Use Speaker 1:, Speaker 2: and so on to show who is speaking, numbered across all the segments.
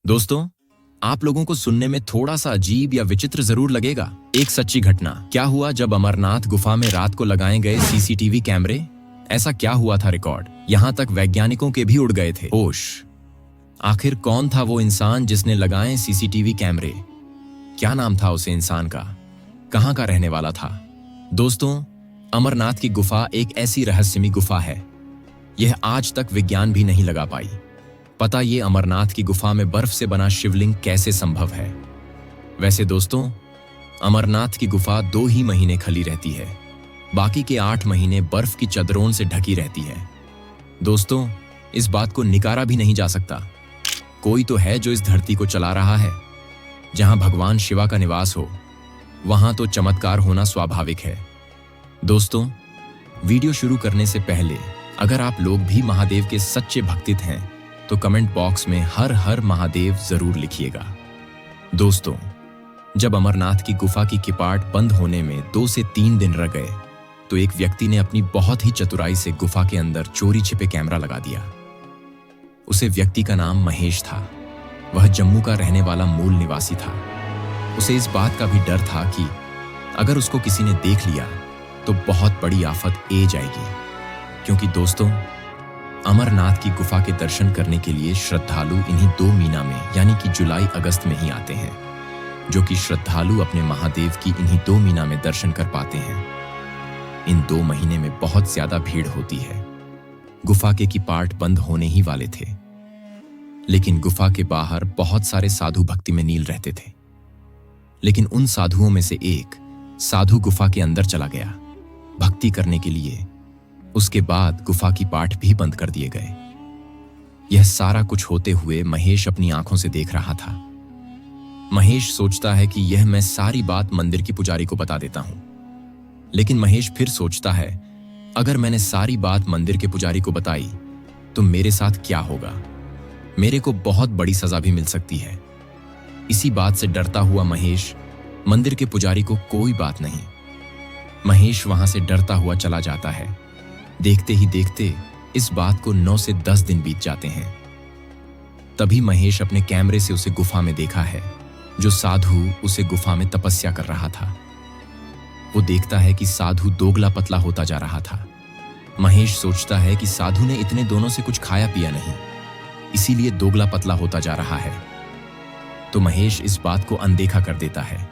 Speaker 1: दोस्तों, आप लोगों को सुनने में थोड़ा सा अजीब या विचित्र जरूर लगेगा। एक सच्ची घटना। क्या हुआ जब अमरनाथ गुफा में रात को लगाए गए सीसीटीवी कैमरे, ऐसा क्या हुआ था रिकॉर्ड, यहाँ तक वैज्ञानिकों के भी उड़ गए थे होश। आखिर कौन था वो इंसान जिसने लगाए सीसीटीवी कैमरे? क्या नाम था उसे इंसान का? कहाँ का रहने वाला था? दोस्तों, अमरनाथ की गुफा एक ऐसी रहस्यमयी गुफा है, यह आज तक विज्ञान भी नहीं लगा पाई पता ये अमरनाथ की गुफा में बर्फ से बना शिवलिंग कैसे संभव है। वैसे दोस्तों, अमरनाथ की गुफा 2 ही महीने खली रहती है, बाकी के 8 महीने बर्फ की चदरों से ढकी रहती है। दोस्तों, इस बात को निकारा भी नहीं जा सकता। कोई तो है जो इस धरती को चला रहा है। जहां भगवान शिवा का निवास हो, वहां तो चमत्कार होना स्वाभाविक है। दोस्तों, वीडियो शुरू करने से पहले अगर आप लोग भी महादेव के सच्चे भक्तित हैं तो कमेंट बॉक्स में हर हर महादेव जरूर लिखिएगा। दोस्तों, जब अमरनाथ की गुफा की किपाट बंद होने में 2 से 3 दिन रह गए तो एक व्यक्ति ने अपनी बहुत ही चतुराई से गुफा के अंदर चोरी छिपे कैमरा लगा दिया। उसे व्यक्ति का नाम महेश था। वह जम्मू का रहने वाला मूल निवासी था। उसे इस बात का भी डर था कि अगर उसको किसी ने देख लिया तो बहुत बड़ी आफत ए जाएगी, क्योंकि दोस्तों, अमरनाथ की गुफा के दर्शन करने के लिए श्रद्धालु इन्हीं 2 महीना में यानी कि जुलाई अगस्त में ही आते हैं, जो कि श्रद्धालु अपने महादेव की इन्हीं 2 महीना में दर्शन कर पाते हैं। इन 2 महीने में बहुत ज्यादा भीड़ होती है। गुफा के किपाट बंद होने ही वाले थे, लेकिन गुफा के बाहर बहुत सारे साधु भक्ति में नील रहते थे। लेकिन उन साधुओं में से एक साधु गुफा के अंदर चला गया भक्ति करने के लिए। उसके बाद गुफा की पाट भी बंद कर दिए गए। यह सारा कुछ होते हुए महेश अपनी आंखों से देख रहा था। महेश सोचता है कि यह मैं सारी बात मंदिर की पुजारी को बता देता हूं। लेकिन महेश फिर सोचता है, अगर मैंने सारी बात मंदिर के पुजारी को बताई तो मेरे साथ क्या होगा? मेरे को बहुत बड़ी सजा भी मिल सकती है। इसी बात से डरता हुआ महेश मंदिर के पुजारी को कोई बात नहीं, महेश वहां से डरता हुआ चला जाता है। देखते ही देखते इस बात को 9 से 10 दिन बीत जाते हैं। तभी महेश अपने कैमरे से उसे गुफा में देखा है जो साधु उसे गुफा में तपस्या कर रहा था। वो देखता है कि साधु दोगला पतला होता जा रहा था। महेश सोचता है कि साधु ने इतने दोनों से कुछ खाया पिया नहीं, इसीलिए दोगला पतला होता जा रहा है। तो महेश इस बात को अनदेखा कर देता है।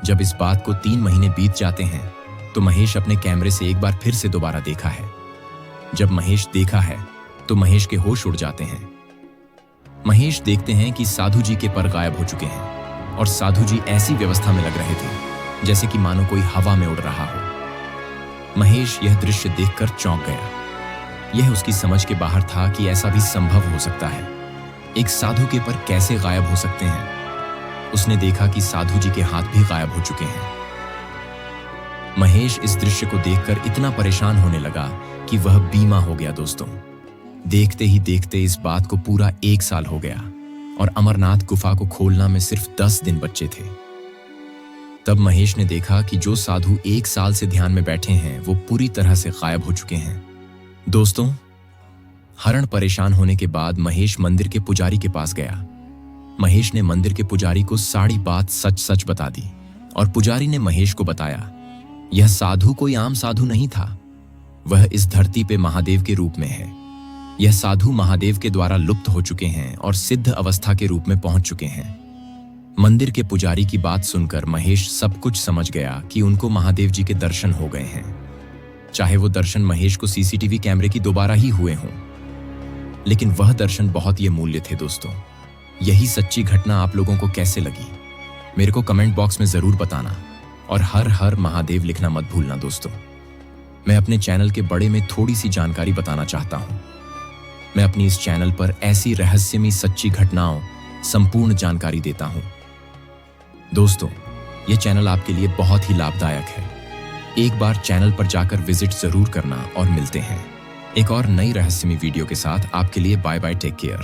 Speaker 1: जब इस बात को 3 महीने बीत जाते हैं तो महेश अपने कैमरे से एक बार फिर से दोबारा देखा है। जब महेश देखा है तो महेश के होश उड़ जाते हैं। महेश देखते हैं कि साधु जी के पर गायब हो चुके हैं और साधु जी ऐसी व्यवस्था में लग रहे थे जैसे कि मानो कोई हवा में उड़ रहा हो। महेश यह दृश्य देखकर चौंक गया। यह उसकी समझ के बाहर था कि ऐसा भी संभव हो सकता है। एक साधु के पर कैसे गायब हो सकते हैं? उसने देखा कि साधु जी के हाथ भी गायब हो चुके हैं। महेश इस दृश्य को देखकर इतना परेशान होने लगा कि वह बीमा हो गया। दोस्तों, देखते ही देखते इस बात को पूरा 1 साल हो गया और अमरनाथ गुफा को खोलना में सिर्फ 10 दिन बचे थे। तब महेश ने देखा कि जो साधु 1 साल से ध्यान में बैठे हैं वो पूरी तरह से गायब हो चुके हैं। दोस्तों, हरण परेशान होने के बाद महेश मंदिर के पुजारी के पास गया। महेश ने मंदिर के पुजारी को सारी बात सच सच बता दी और पुजारी ने महेश को बताया, यह साधु कोई आम साधु नहीं था। वह इस धरती पे महादेव के रूप में है। यह साधु महादेव के द्वारा लुप्त हो चुके हैं और सिद्ध अवस्था के रूप में पहुंच चुके हैं। मंदिर के पुजारी की बात सुनकर महेश सब कुछ समझ गया कि उनको महादेव जी के दर्शन हो गए हैं, चाहे वो दर्शन महेश को सीसीटीवी कैमरे की दोबारा ही हुए हों। लेकिन वह दर्शन बहुत ही अमूल्य थे। दोस्तों, यही सच्ची घटना आप लोगों को कैसे लगी मेरे को कमेंट बॉक्स में जरूर बताना और हर हर महादेव लिखना मत भूलना। दोस्तों, मैं अपने चैनल के बड़े में थोड़ी सी जानकारी बताना चाहता हूं। मैं अपनी इस चैनल पर ऐसी रहस्यमयी सच्ची घटनाओं संपूर्ण जानकारी देता हूं। दोस्तों, यह चैनल आपके लिए बहुत ही लाभदायक है। एक बार चैनल पर जाकर विजिट जरूर करना और मिलते हैं एक और नई रहस्यमयी वीडियो के साथ। आपके लिए बाय बाय, टेक केयर।